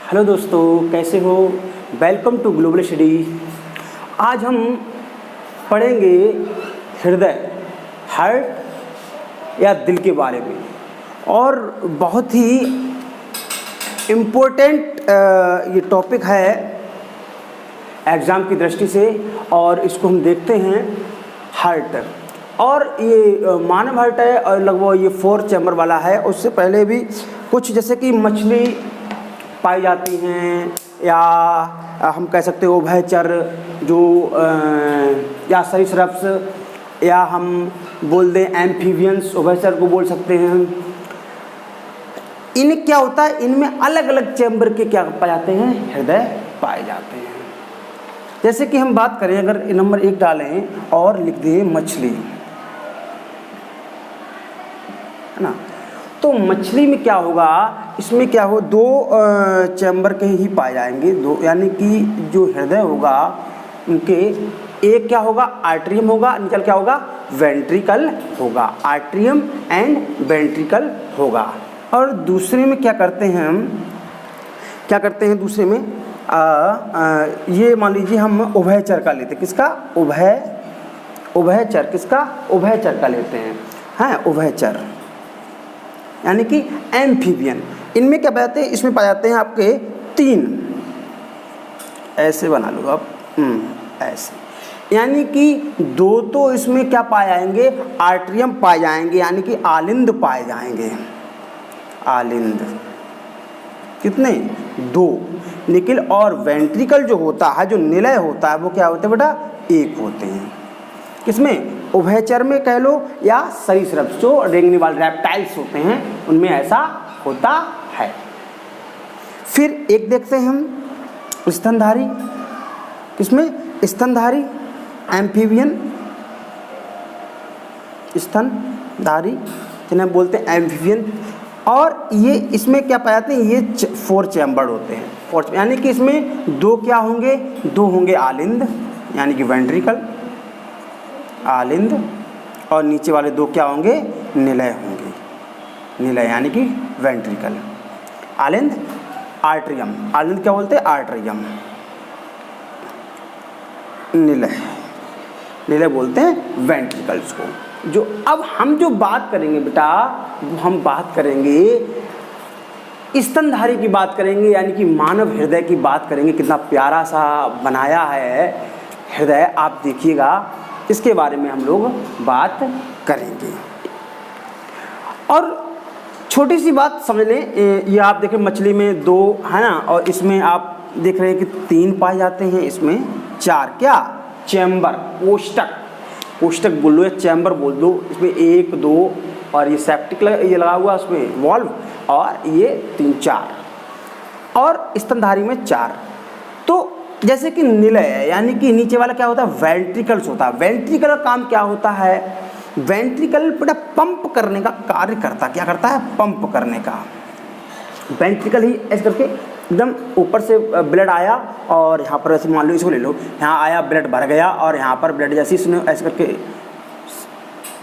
Hello दोस्तों, कैसे हो? Welcome to global study. आज हम पढ़ेंगे हृदय, हार्ट या दिल के बारे में, और बहुत ही इम्पोर्टेंट ये टॉपिक है एग्ज़ाम की दृष्टि से। और इसको हम देखते हैं हार्ट, और ये मानव हार्ट है और लगभग ये 4 चैम्बर वाला है। उससे पहले भी कुछ जैसे कि मछली पाई जाती हैं, या हम कह सकते हो उभयचर जो या सरीसृप्स, या हम बोल दें एम्फीबियंस, उभयचर को बोल सकते हैं। इनमें क्या होता है, इनमें अलग अलग चैम्बर के क्या पाए जाते हैं, हृदय पाए जाते हैं। जैसे कि हम बात करें, अगर नंबर 1 डालें और लिख दें मछली, है ना, तो मछली में क्या होगा, इसमें क्या हो, 2 चैम्बर के ही पाए जाएंगे, 2, यानी कि जो हृदय होगा उनके एक क्या होगा, आर्ट्रियम होगा, निकल क्या होगा, वेंट्रिकल होगा, आर्ट्रियम एंड वेंट्रिकल होगा। और दूसरे में क्या करते हैं हम, क्या करते हैं दूसरे में, ये मान लीजिए हम उभयचर का लेते हैं, किसका, उभयचर, किसका, उभयचर का लेते हैं, हाँ, उभयचर यानी कि एम्फीबियन। इनमें क्या पाए जाते हैं, इसमें पाए जाते हैं आपके 3, ऐसे बना लो आप, ऐसे, यानी कि 2 तो इसमें क्या पाए जाएंगे, आर्ट्रियम पाए जाएंगे, यानी कि आलिंद पाए जाएंगे, आलिंद, कितने, 2। निकल और वेंट्रिकल जो होता है, जो निलय होता है, वो क्या होते हैं बेटा, 1 होते हैं। किसमें, उभयचर में कह लो, या सरीसृप जो रेंगने वाले रेप्टाइल्स होते हैं उनमें ऐसा होता है। फिर एक देखते हैं हम स्तनधारी, किसमें, स्तनधारी, एम्फीबियन, स्तनधारी जिन्हें बोलते हैं एम्फीबियन। और ये इसमें क्या पाए जाते हैं, ये 4 चैम्बर होते हैं, 4, यानी कि इसमें 2 क्या होंगे, 2 होंगे आलिंद यानी कि वेंट्रिकल, आलिंद, और नीचे वाले 2 क्या होंगे, निलय होंगे, निलय यानी कि वेंट्रिकल, आलिंद, आर्ट्रियम, आलिंद क्या बोलते हैं, आर्ट्रियम, निलय, निलय बोलते हैं वेंट्रिकल्स को। जो अब हम जो बात करेंगे बेटा, हम बात करेंगे स्तनधारी की बात करेंगे, यानी कि मानव हृदय की बात करेंगे। कितना प्यारा सा बनाया है हृदय, आप देखिएगा, इसके बारे में हम लोग बात करेंगे। और छोटी सी बात समझ लें, ये आप देखें मछली में 2 है ना, और इसमें आप देख रहे हैं कि 3 पाए जाते हैं, इसमें 4 क्या, चैम्बर, कोष्ठक, कोष्ठक बोल लो या चैम्बर बोल दो। इसमें 1, 2 और ये सेप्टिक ये लगा हुआ उसमें वॉल्व, और ये 3, 4, और स्तनधारी में 4। तो जैसे कि निलय है, यानी कि नीचे वाला क्या होता है, वेंट्रिकल्स होता है। वेंट्रिकल का काम क्या होता है, वेंट्रिकल बेटा पंप करने का कार्य करता, क्या करता है, पंप करने का। वेंट्रिकल ही ऐसे करके एकदम ऊपर से ब्लड आया, और यहाँ पर ऐसे मान लो, इसको ले लो, यहाँ आया ब्लड भर गया, और यहाँ पर ब्लड जैसे इसने ऐसे करके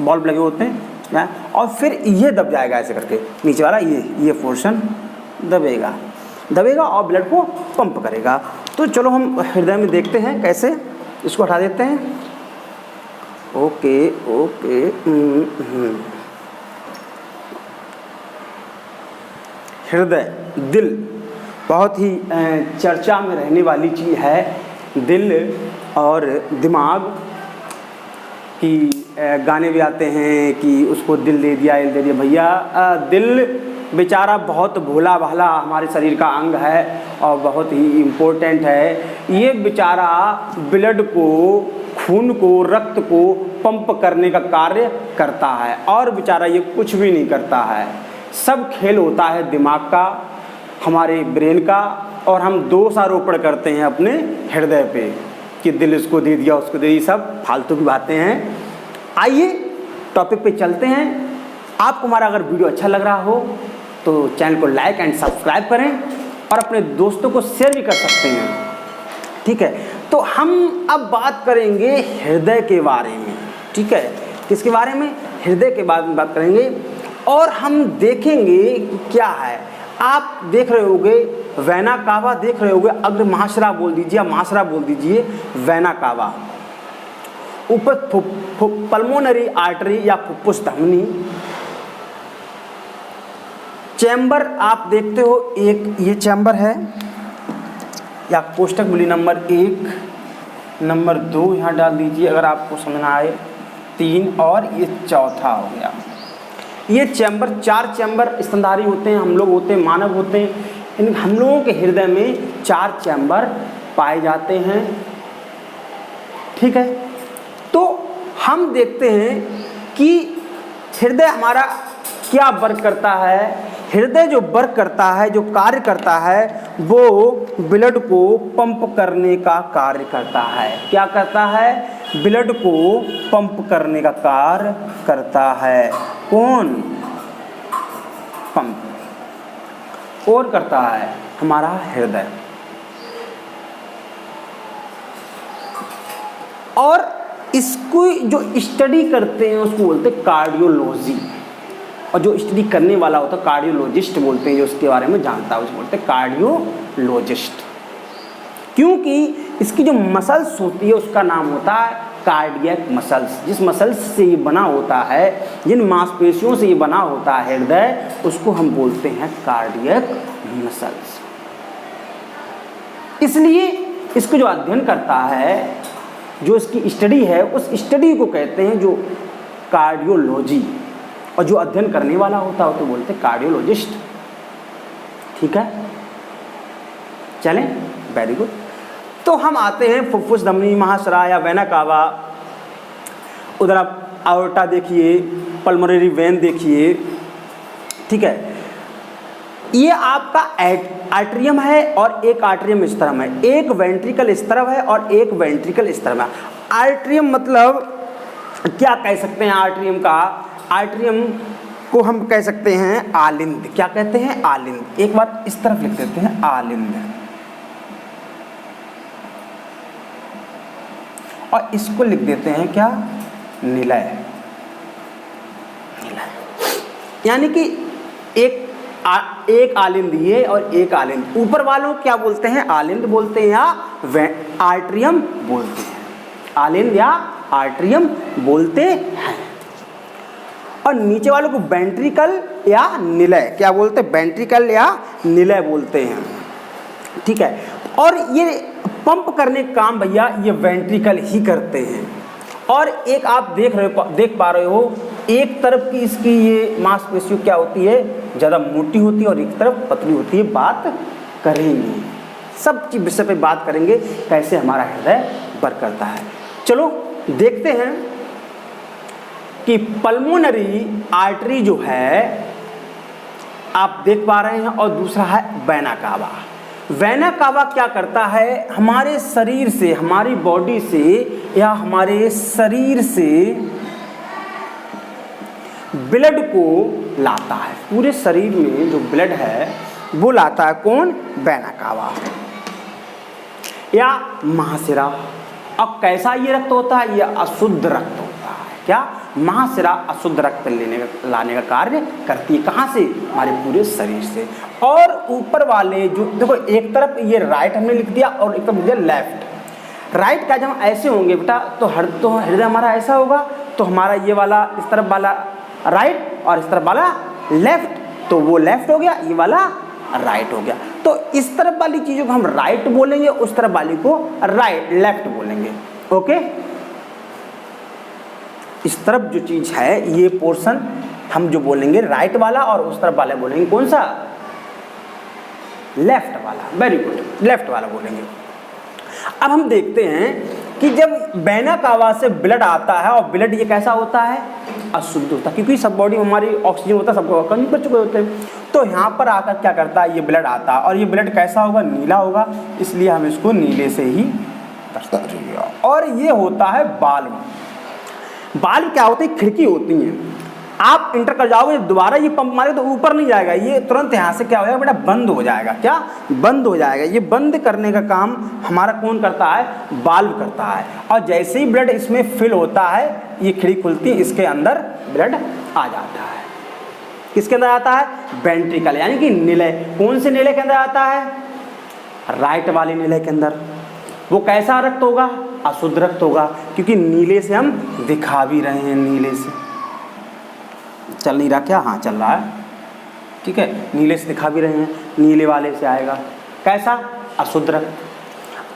बॉल्ब लगे होते हैं, और फिर ये दब जाएगा ऐसे करके, नीचे वाला ये पोर्शन दबेगा और ब्लड को पंप करेगा। तो चलो हम हृदय में देखते हैं कैसे, इसको हटा देते हैं, ओके। हृदय, दिल बहुत ही चर्चा में रहने वाली चीज़ है। दिल और दिमाग की गाने भी आते हैं कि उसको दिल दे दिया भैया। दिल बेचारा बहुत भोला भाला हमारे शरीर का अंग है और बहुत ही इम्पोर्टेंट है। ये बेचारा ब्लड को, खून को, रक्त को पंप करने का कार्य करता है, और बेचारा ये कुछ भी नहीं करता है। सब खेल होता है दिमाग का, हमारे ब्रेन का, और हम दोषारोपण करते हैं अपने हृदय पे कि दिल इसको दे दिया, उसको दे दिया, सब फालतू की बातें हैं। आइए टॉपिक पे चलते हैं। आपको हमारा अगर वीडियो अच्छा लग रहा हो तो चैनल को लाइक एंड सब्सक्राइब करें, और अपने दोस्तों को शेयर भी कर सकते हैं, ठीक है। तो हम अब बात करेंगे हृदय के बारे में, ठीक है। किसके बारे में, हृदय के बारे में बात करेंगे, और हम देखेंगे क्या है। आप देख रहे होगे वेना कावा, देख रहे होगे, अग्र महाश्रा बोल दीजिए या महाश्रा बोल दीजिए, वेना कावा। ऊपर पल्मोनरी आर्टरी या फुफ्फुस धमनी। चैम्बर आप देखते हो, एक ये चैम्बर है, या कोष्टक बोली नंबर 1, नंबर 2 यहाँ डाल दीजिए अगर आपको समझना आए, 3 और ये चौथा हो गया। ये चैम्बर, 4 चैम्बर स्तनधारी होते हैं, हम लोग होते हैं, मानव होते हैं। हम लोगों के हृदय में 4 चैम्बर पाए जाते हैं, ठीक है। तो हम देखते हैं कि हृदय हमारा क्या वर्क करता है। हृदय जो वर्क करता है, जो कार्य करता है, वो ब्लड को पंप करने का कार्य करता है। क्या करता है? ब्लड को पंप करने का कार्य करता है। कौन? पंप। कौन करता है? हमारा हृदय। और इसको जो स्टडी करते हैं उसको बोलते हैं कार्डियोलॉजी। और जो स्टडी करने वाला होता है कार्डियोलॉजिस्ट बोलते हैं, जो उसके बारे में जानता है उसको बोलते हैं कार्डियोलॉजिस्ट। क्योंकि इसकी जो मसल्स होती है उसका नाम होता है कार्डियक मसल्स। जिस मसल्स से ये बना होता है, जिन मांसपेशियों से ये बना होता है हृदय, उसको हम बोलते हैं कार्डियक मसल्स। इसलिए इसको जो अध्ययन करता है, जो इसकी स्टडी है, उस स्टडी को कहते हैं जो कार्डियोलॉजी। और जो अध्ययन करने वाला होता है तो बोलते हैं कार्डियोलॉजिस्ट। ठीक है, चलें, वेरी गुड। तो हम आते हैं फुफ्फुस धमनी, महाश्रा या वेना कावा। उधर आप आयोर्टा देखिए, पल्मोनरी वेन देखिए, ठीक है। ये आपका आर्टरियम है और एक आर्टरियम स्तरम है, एक वेंट्रिकल स्तरम है और एक वेंट्रिकल स्तरम है। आर्टरियम मतलब क्या कह सकते हैं? आर्टरियम का, आर्टरियम को हम कह सकते हैं आलिंद। क्या कहते हैं? आलिंद। एक बार इस तरफ लिख देते हैं, आलिंद। और इसको लिख देते हैं क्या? निलय। निलय यानी कि एक आलिंद ये और एक आलिंद। ऊपर वालों क्या बोलते हैं? आलिंद बोलते हैं या आर्टरियम बोलते हैं। आलिंद या आर्टरियम बोलते हैं। और नीचे वालों को वेंट्रिकल या निलय क्या बोलते हैं? वेंट्रिकल या निलय बोलते हैं, ठीक है। और ये पंप करने का काम भैया ये वेंट्रिकल ही करते हैं। और एक आप देख पा रहे हो, एक तरफ की इसकी ये मांसपेशियों क्या होती है? ज़्यादा मोटी होती है और एक तरफ पतली होती है। बात करेंगे, सब चीज विषय पे बात करेंगे, कैसे हमारा हृदय वर्क करता है। चलो देखते हैं कि पल्मोनरी आर्टरी जो है आप देख पा रहे हैं, और दूसरा है वेना कावा। वेना कावा क्या करता है? हमारे शरीर से, हमारी बॉडी से या हमारे शरीर से ब्लड को लाता है। पूरे शरीर में जो ब्लड है वो लाता है। कौन? वेना कावा या महाशिरा। अब कैसा ये रक्त होता है? ये अशुद्ध रक्त होता है। क्या? महाशिरा अशुद्ध रक्त लाने का कार्य करती है। कहाँ से? हमारे पूरे शरीर से। और ऊपर वाले जो देखो, एक तरफ ये राइट हमने लिख दिया और एक तरफ लिख दिया लेफ्ट। राइट का जब हम ऐसे होंगे बेटा तो हृदय हमारा ऐसा होगा, तो हमारा ये वाला इस तरफ वाला राइट और इस तरफ वाला लेफ्ट, तो वो लेफ्ट हो गया, ये वाला राइट हो गया। तो इस तरफ वाली चीज़ों को हम राइट बोलेंगे, उस तरफ वाली को लेफ्ट बोलेंगे। ओके, इस तरफ जो चीज़ है ये पोर्शन हम जो बोलेंगे राइट वाला, और उस तरफ वाले बोलेंगे कौन सा? लेफ्ट वाला। वेरी गुड, लेफ्ट वाला बोलेंगे। अब हम देखते हैं कि जब वेना कावा से ब्लड आता है, और ब्लड ये कैसा होता है? अशुद्ध होता है, क्योंकि सब बॉडी में हमारी ऑक्सीजन होता है, सबको कम कर चुके होते हैं। तो यहाँ पर आकर क्या करता है? ये ब्लड आता है, और ये ब्लड कैसा होगा? नीला होगा, इसलिए हम इसको नीले से ही दर्शा रहे हैं। और ये होता है बाल्ब। बाल्ब क्या होती है? खिड़की होती है। आप इंटर कर जाओगे, दोबारा ये पंप मारे तो ऊपर नहीं जाएगा, ये तुरंत यहाँ से क्या हो जाएगा बेटा? बंद हो जाएगा। क्या? बंद हो जाएगा। ये बंद करने का काम हमारा कौन करता है? बाल्ब करता है। और जैसे ही ब्लड इसमें फिल होता है, ये खिड़की खुलती है, इसके अंदर ब्लड आ जाता है। किसके अंदर आता है? वेंट्रिकल यानी कि निलय। कौन से निलय के अंदर आता है? राइट वाले निलय के अंदर। वो कैसा रक्त होगा? अशुद्ध रक्त होगा, क्योंकि नीले से हम दिखा भी रहे हैं। नीले से चल नहीं रहा क्या? हाँ चल रहा है, ठीक है, नीले से दिखा भी रहे हैं, नीले वाले से आएगा कैसा? अशुद्ध रक्त।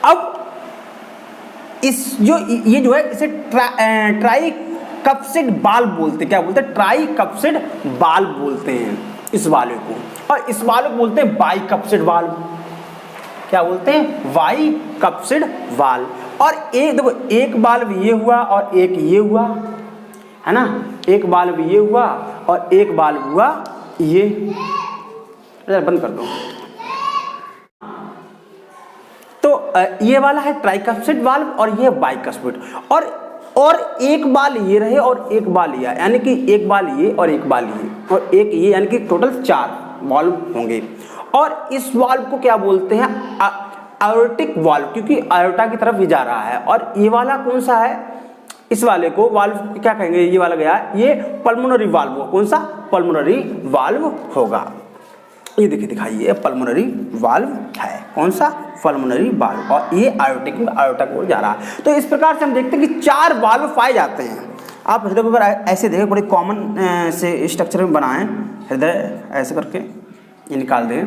अब इस ये जो है इसे ट्राइकप्सिड बाल्ब बोलते हैं। क्या बोलते हैं? ट्राइकप्सिड बाल्ब बोलते हैं इस वाले को। और इस वाले को बोलते हैं बाइकप्सिड बाल्ब। क्या बोलते हैं? बाइकप्सिड बाल्ब। और एक देखो, एक बाल्ब ये हुआ और एक ये हुआ, है ना, एक बाल्ब ये हुआ और एक बाल्ब हुआ ये। बंद कर दो। तो ये वाला है ट्राइकप्सिड वाल्व और ये बाइकप्सिड। और एक बाल ये रहे और एक बाल ये, यानी कि एक बाल ये और एक बाल ये और एक ये, यानी कि टोटल 4 वाल्व होंगे। और इस वाल्व को क्या बोलते हैं? आयोटिक वाल्व, क्योंकि आयोटा की तरफ ये जा रहा है। और ये वाला कौन सा है? इस वाले को वाल्व क्या कहेंगे? ये वाला गया, ये पल्मोनरी वाल्व। कौन सा? पल्मोनरी वाल्व होगा। ये देखिए, दिखाइए, पल्मोनरी वाल्व है। कौन सा? Pulmonary valve. और ये आयोटिक में आयोटा को जा रहा है। तो इस प्रकार से हम देखते हैं कि 4 वाल्व पाए जाते हैं। आप हृदय को अगर ऐसे देखें, बड़े कॉमन से स्ट्रक्चर में बनाएं, हृदय ऐसे करके ये निकाल दें,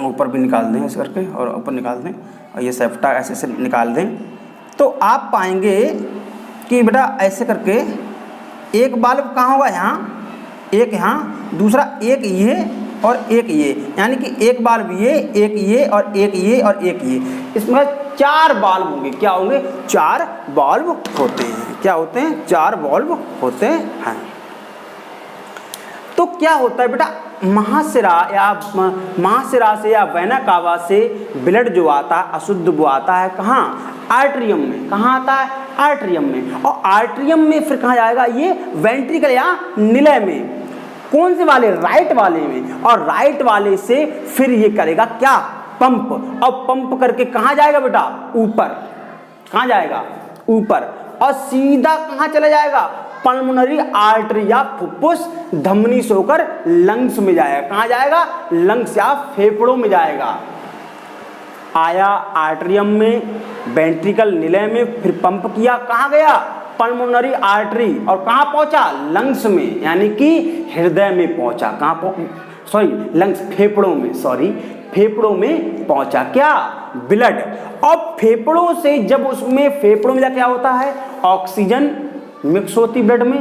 ऊपर भी निकाल दें ऐसे करके, और ऊपर निकाल दें, और ये सेप्टा ऐसे से निकाल दें, तो आप पाएंगे कि बेटा ऐसे करके एक बाल्ब कहाँ होगा? यहाँ, एक यहाँ, दूसरा एक ये और एक ये, यानी कि एक बाल्ब ये, एक ये और एक ये और एक ये। इसमें 4 बाल्ब होंगे। क्या होंगे? 4 बाल्ब होते हैं। क्या होते हैं? 4 बाल्ब होते हैं। तो क्या होता है बेटा? महाशिरा से या वेना कावा से ब्लड जो आता है अशुद्ध, वो आता है कहाँ? आर्टरियम में। कहाँ आता है? आर्टरियम में। और आर्टरियम में फिर कहाँ जाएगा? ये वेंट्रिकल या निलय में। कौन से वाले? राइट वाले में। और राइट वाले से फिर ये करेगा क्या? पंप। और पंप करके कहाँ जाएगा बेटा? ऊपर। कहाँ जाएगा? ऊपर। और सीधा कहाँ चला जाएगा? पल्मोनरी आर्टरी या फुफ्फुस धमनी से होकर लंग्स में जाएगा। कहाँ जाएगा? लंग्स या फेफड़ों में जाएगा। आया आर्टरियम में, वेंट्रिकल निलय में, फिर पंप किया, कहाँ गया? पल्मोनरी आर्टरी, और कहाँ पहुंचा? लंग्स में, यानी कि हृदय में पहुंचा। कहाँ लंग्स, फेफड़ों में, फेफड़ों में पहुंचा क्या? ब्लड। और फेफड़ों से जब उसमें फेफड़ों में क्या होता है? ऑक्सीजन मिक्स होती ब्लड में।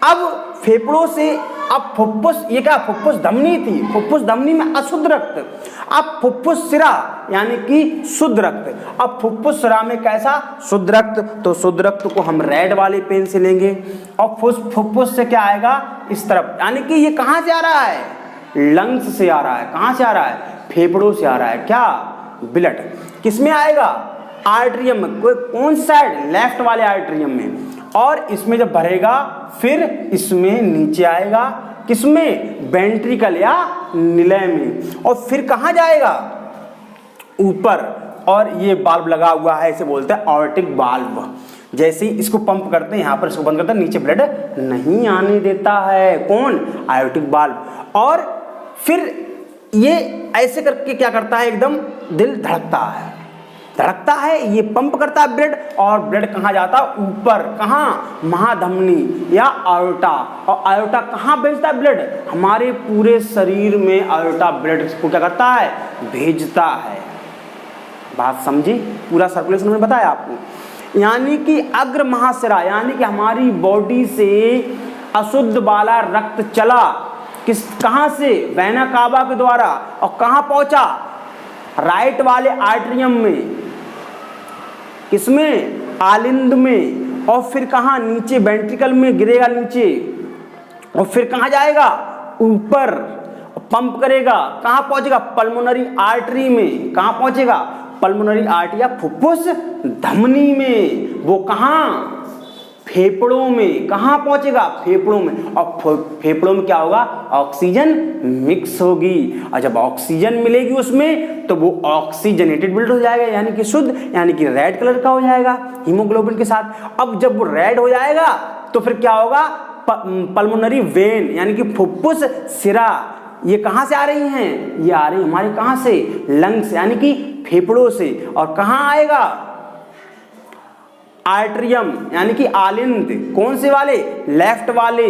अब फेफड़ों से, अब फुफ्फुस, ये क्या? फुफ्फुस धमनी थी, फुफ्फुस धमनी में अशुद्ध रक्त, अब फुफ्फुस सिरा यानी कि शुद्ध रक्त। अब फुफ्फुस सिरा में कैसा? शुद्ध रक्त। तो शुद्ध रक्त को हम रेड वाले पेन से लेंगे, और फुफ्फुस से क्या आएगा? इस तरफ, यानी कि ये कहाँ से आ रहा है? लंग्स से आ रहा है। कहाँ से आ रहा है? फेफड़ों से आ रहा है क्या? ब्लड। किस में आएगा? आर्टरियम में। कौन साइड? लेफ्ट वाले आर्टरियम में। और इसमें जब भरेगा फिर इसमें नीचे आएगा, किसमें? वेंट्रिकल या निलय में। और फिर कहाँ जाएगा? ऊपर। और ये बाल्ब लगा हुआ है, इसे बोलते हैं आयोटिक बाल्ब। जैसे ही इसको पंप करते हैं, यहाँ पर इसको बंद करते हैं, नीचे ब्लड नहीं आने देता है। कौन? आयोटिक बाल्ब। और फिर ये ऐसे करके क्या करता है? एकदम दिल धड़कता है, ये पंप करता है ब्लड, और ब्लड कहाँ जाता है? ऊपर। कहाँ? महाधमनी या आयोटा। और आयोटा कहाँ भेजता है ब्लड? हमारे पूरे शरीर में आयोटा ब्लड को क्या करता है? भेजता है। बात समझी? पूरा सर्कुलेशन में बताया आपको। यानी कि अग्र महाशिरा, यानी कि हमारी बॉडी से अशुद्ध वाला रक्त चला कहाँ से? वेना कावा के द्वारा। और कहाँ पहुंचा? राइट वाले आर्टरियम में। किसमें? आलिंद में। और फिर कहाँ? नीचे वेंट्रिकल में गिरेगा नीचे, और फिर कहाँ जाएगा? ऊपर। पंप करेगा, कहाँ पहुंचेगा? पल्मोनरी आर्टरी में। कहाँ पहुंचेगा? पल्मोनरी आर्टरी या फुफ्फुस धमनी में। वो कहाँ? फेफड़ों में। कहाँ पहुंचेगा? फेफड़ों में। और फेफड़ों में क्या होगा? ऑक्सीजन मिक्स होगी, और जब ऑक्सीजन मिलेगी उसमें तो वो ऑक्सीजनेटेड ब्लड हो जाएगा, यानी कि शुद्ध, यानी कि रेड कलर का हो जाएगा हीमोग्लोबिन के साथ। अब जब वो रेड हो जाएगा तो फिर क्या होगा? पल्मोनरी वेन यानी कि फुफ्फुस सिरा, ये कहाँ से आ रही हैं? ये आ रही हमारे कहाँ से? लंग्स यानी कि फेफड़ों से। और कहाँ आएगा? आर्टरियम यानी कि आलिंद, कौन से वाले? लेफ्ट वाले।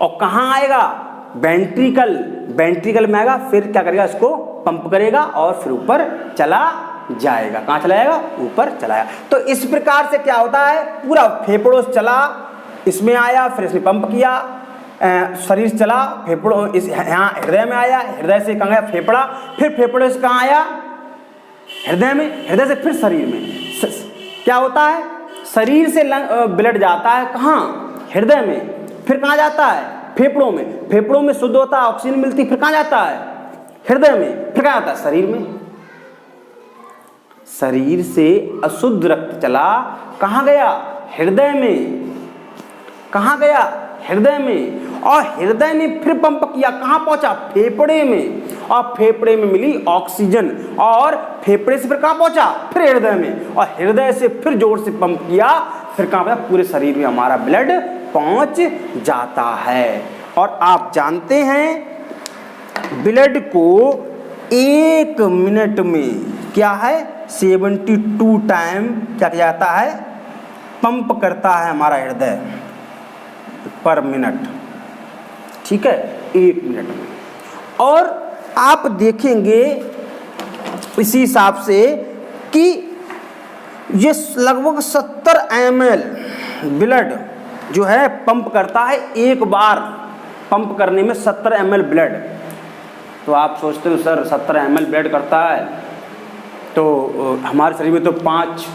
और कहाँ आएगा? वेंट्रिकल, वेंट्रिकल में आएगा, फिर क्या करेगा? इसको पंप करेगा और फिर ऊपर चला जाएगा। कहाँ चला जाएगा? ऊपर चला जाएगा। तो इस प्रकार से क्या होता है? पूरा फेफड़ों से चला, इसमें आया, फिर इसने पंप किया, शरीर से चला, फेफड़ों इस यहाँ हृदय में आया, हृदय से कहाँ गया? फेफड़ा, फिर फेफड़े से कहाँ आया? हृदय में, हृदय से फिर शरीर में। क्या होता है? शरीर से ब्लड जाता है कहाँ? हृदय में, फिर कहाँ जाता है? फेफड़ों में, फेफड़ों में शुद्ध होता है, ऑक्सीजन मिलती, फिर कहाँ जाता है? हृदय में, फिर कहाँ जाता है? शरीर में। शरीर से अशुद्ध रक्त चला, कहाँ गया? हृदय में। कहाँ गया? हृदय में। और हृदय ने फिर पंप किया, कहाँ पहुंचा? फेफड़े में। और फेफड़े में मिली ऑक्सीजन, और फेफड़े से फिर कहाँ पहुंचा? फिर हृदय में। और हृदय से फिर जोर से पंप किया, फिर कहाँ पहुंचा? पूरे शरीर में हमारा ब्लड पहुंच जाता है। और आप जानते हैं ब्लड को 1 मिनट में क्या है? 72 टाइम क्या किया जाता है? पंप करता है हमारा हृदय पर मिनट। ठीक है, 1 मिनट में। और आप देखेंगे इसी हिसाब से कि ये लगभग 70 ml ब्लड जो है पंप करता है एक बार पंप करने में। 70 ml ब्लड। तो आप सोचते हो सर 70 ml ब्लड करता है तो हमारे शरीर में तो 5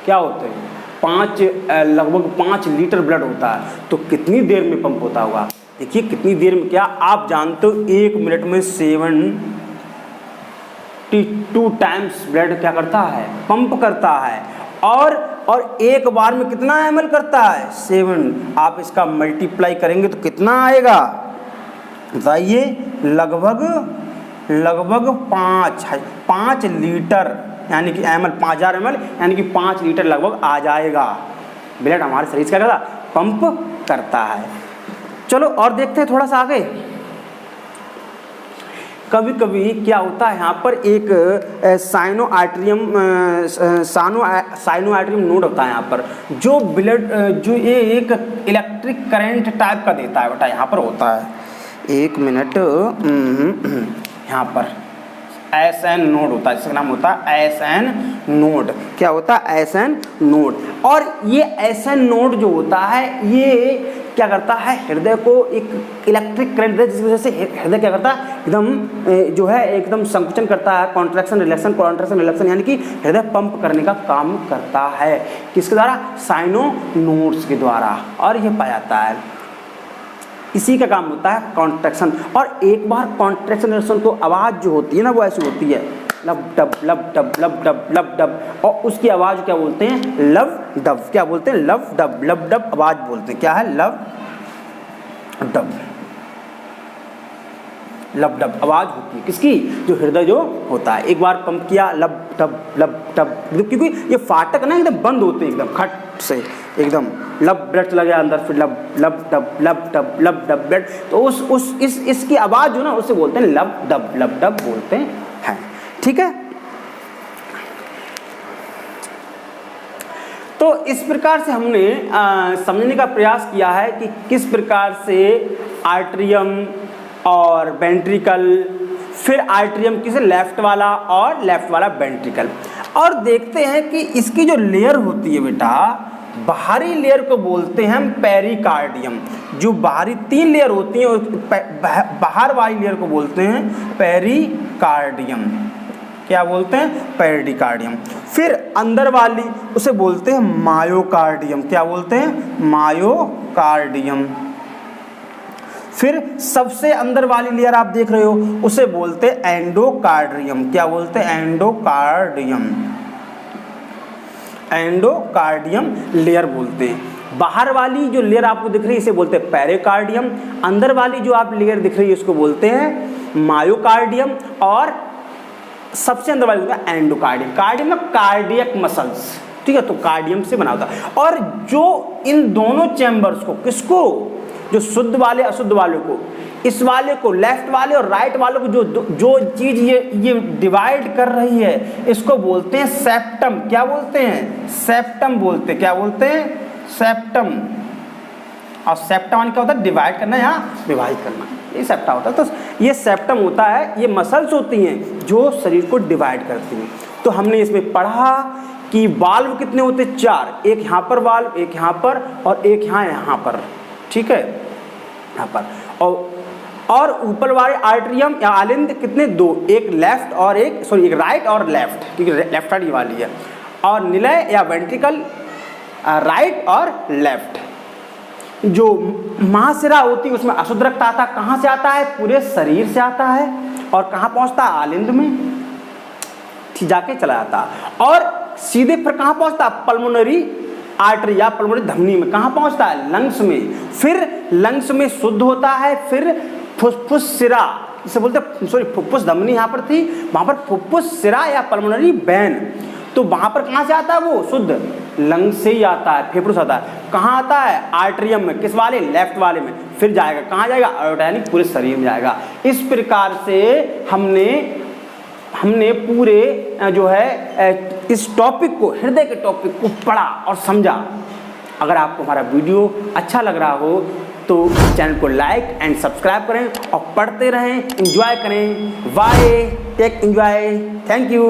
क्या होते हैं? 5 लगभग 5 लीटर ब्लड होता है। तो कितनी देर में पंप होता होगा? देखिए कितनी देर में। क्या आप जानते हो 1 मिनट में 72 टाइम्स ब्लड क्या करता है? पंप करता है। और एक बार में कितना ml करता है? 7। आप इसका मल्टीप्लाई करेंगे तो कितना आएगा बताइए? लगभग 5 लीटर यानी कि ml, 5000 ml यानी कि 5 लीटर लगभग आ जाएगा। ब्लड हमारे शरीर से क्या करता? पंप करता है। चलो और देखते हैं थोड़ा सा आगे। कभी कभी क्या होता है यहाँ पर एक साइनो आर्टरियम नोड होता है यहाँ पर, जो ब्लड जो ये एक इलेक्ट्रिक करंट टाइप का देता है बेटा। यहाँ पर होता है 1 मिनट यहाँ पर SN नोड होता है, जिसका नाम होता है SN नोड। क्या होता है? SN node. और ये SN नोड जो होता है ये क्या करता है? हृदय को एक इलेक्ट्रिक करंट देता है, जिसकी वजह से हृदय क्या करता है? एकदम जो है एकदम संकुचन करता है, कॉन्ट्रैक्शन रिलैक्शन यानी कि हृदय पंप करने का काम करता है। किसके द्वारा? साइनो नोड्स के द्वारा। और ये पाया जाता है, इसी का काम होता है कॉन्ट्रैक्शन। और एक बार कॉन्ट्रैक्शन रिलैक्शन तो आवाज़ जो होती है ना वो ऐसी होती है, लब डब लब डब लब डब लब डब। और उसकी आवाज़ क्या बोलते हैं? Love dub. क्या बोलते हैं? Love dub. लब डब आवाज़ बोलते हैं। क्या है? Love dub. लब डब आवाज़ होती है किसकी? जो हृदय जो होता है। एक बार पंप किया, लब डब, क्योंकि ये फाटक ना एकदम बंद होते हैं एकदम खट से, एकदम लब ब्लड चला गया अंदर, फिर लब डब ब्लड। तो इसकी आवाज़ जो ना उसे बोलते हैं लब डब बोलते हैं। ठीक है। तो इस प्रकार से हमने समझने का प्रयास किया है कि किस प्रकार से आर्टरियम और वेंट्रिकल, फिर आर्टरियम किसे? लेफ्ट वाला, और लेफ्ट वाला वेंट्रिकल। और देखते हैं कि इसकी जो लेयर होती है बेटा, बाहरी लेयर को बोलते हैं हम पेरिकार्डियम। जो बाहरी 3 लेयर होती हैं, बाहर वाली लेयर को बोलते हैं पेरिकार्डियम। क्या बोलते हैं? पेरिकार्डियम। फिर अंदर वाली उसे बोलते हैं मायोकार्डियम। क्या बोलते हैं? मायोकार्डियम। फिर सबसे अंदर वाली लेयर आप देख रहे हो उसे बोलते हैं एंडोकार्डियम। क्या बोलते हैं? एंडोकार्डियम। एंडोकार्डियम लेयर बोलते हैं। बाहर वाली जो लेयर आपको दिख रही है इसे बोलते हैं पेरिकार्डियम। अंदर वाली जो आप लेयर दिख रही है इसको बोलते हैं मायोकार्डियम। और सबसे अंदर वाली होता है एंडोकार्डियम। कार्डियम में कार्डियक मसल्स, ठीक है, तो कार्डियम से बना होता है। और जो इन दोनों चैम्बर्स को, किसको, जो शुद्ध वाले अशुद्ध वाले को, इस वाले को, लेफ्ट वाले और राइट वाले को, जो चीज ये डिवाइड कर रही है, इसको बोलते हैं सेप्टम। क्या बोलते हैं? सेप्टम बोलते हैं। क्या बोलते हैं? सेप्टम। और सेप्टम क्या होता है? डिवाइड करना या विभाजित करना, ये सेप्टा होता है। तो ये सेप्टम होता है, ये मसल्स होती हैं जो शरीर को डिवाइड करती हैं। तो हमने इसमें पढ़ा कि वाल्व कितने होते हैं? 4। एक यहाँ पर वाल्व, एक यहाँ पर और एक यहाँ पर, ठीक है, यहाँ पर। और ऊपर वाले आर्टरियम या आलिंद कितने? 2, एक लेफ्ट और एक राइट और लेफ्ट, क्योंकि लेफ्ट साइड वाली है। और निलय या वेंट्रिकल राइट और लेफ्ट। जो महाशिरा होती है उसमें अशुद्ध रक्त आता है, कहाँ से आता है? पूरे शरीर से आता है। और कहाँ पहुँचता है? आलिंद में जाके चला जाता है। और सीधे फिर कहाँ पहुँचता है? पल्मोनरी आर्टरी या पल्मोनरी धमनी में। कहाँ पहुँचता है? लंग्स में। फिर लंग्स में शुद्ध होता है, फिर फुफ्फुस सिरा, इसे बोलते हैं, फुफ्फुस धमनी यहाँ पर थी, वहाँ पर फुफ्फुस सिरा या पल्मोनरी वेन। तो वहाँ पर कहाँ से आता है? वो शुद्ध लंग से ही आता है, फेफड़ों से आता है। कहाँ आता है? आर्टरियम में। किस वाले? लेफ्ट वाले में। फिर जाएगा कहाँ जाएगा? आयोडा, पूरे शरीर में जाएगा। इस प्रकार से हमने पूरे जो है इस टॉपिक को, हृदय के टॉपिक को पढ़ा और समझा। अगर आपको हमारा वीडियो अच्छा लग रहा हो तो चैनल को लाइक एंड सब्सक्राइब करें और पढ़ते रहें, एंजॉय करें। Bye, take enjoy, thank you.